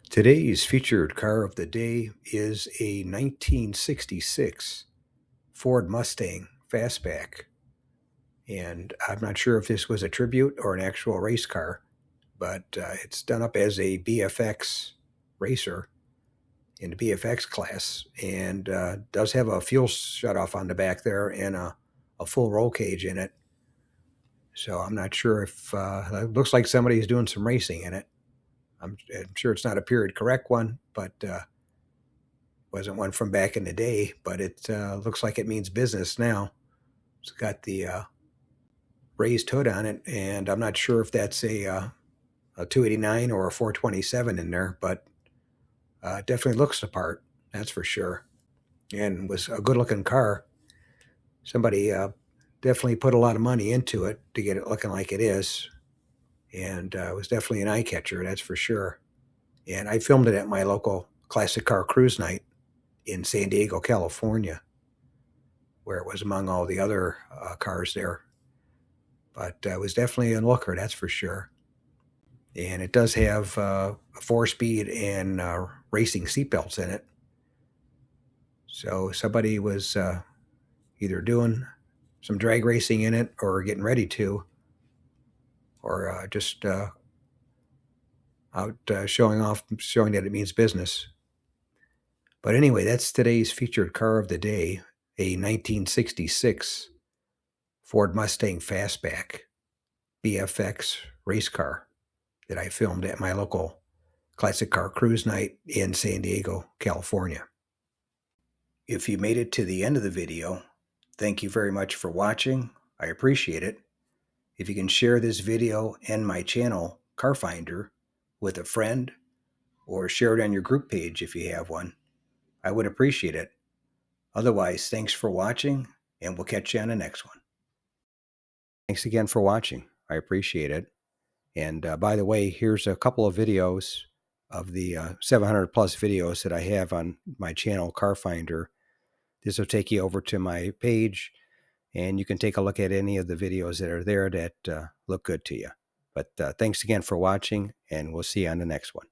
Today's featured car of the day is a 1966 Ford Mustang Fastback. And I'm not sure if this was a tribute or an actual race car, but it's done up as a BFX racer in the BFX class and does have a fuel shutoff on the back there and a full roll cage in it. So I'm not sure if it looks like somebody's doing some racing in it. I'm sure it's not a period correct one, but wasn't one from back in the day. But it looks like it means business now. It's got the raised hood on it, and I'm not sure if that's a 289 or a 427 in there, but definitely looks the part, that's for sure. And was a good-looking car. Somebody definitely put a lot of money into it to get it looking like it is, and it was definitely an eye catcher, that's for sure. And I filmed it at my local classic car cruise night in San Diego, California, where it was among all the other cars there. But it was definitely a looker, that's for sure. And it does have a 4-speed and racing seatbelts in it. So somebody was either doing some drag racing in it or getting ready to, or just out showing off, showing that it means business. But anyway, that's today's featured car of the day, a 1966 Ford Mustang Fastback BFX race car that I filmed at my local classic car cruise night in San Diego, California. If you made it to the end of the video, thank you very much for watching. I appreciate it. If you can share this video and my channel, Car Finder, with a friend, or share it on your group page if you have one, I would appreciate it. Otherwise, thanks for watching, and we'll catch you on the next one. Thanks again for watching. I appreciate it. And by the way, here's a couple of videos of the 700 plus videos that I have on my channel, Car Finder. This will take you over to my page, and you can take a look at any of the videos that are there that look good to you. But thanks again for watching, and we'll see you on the next one.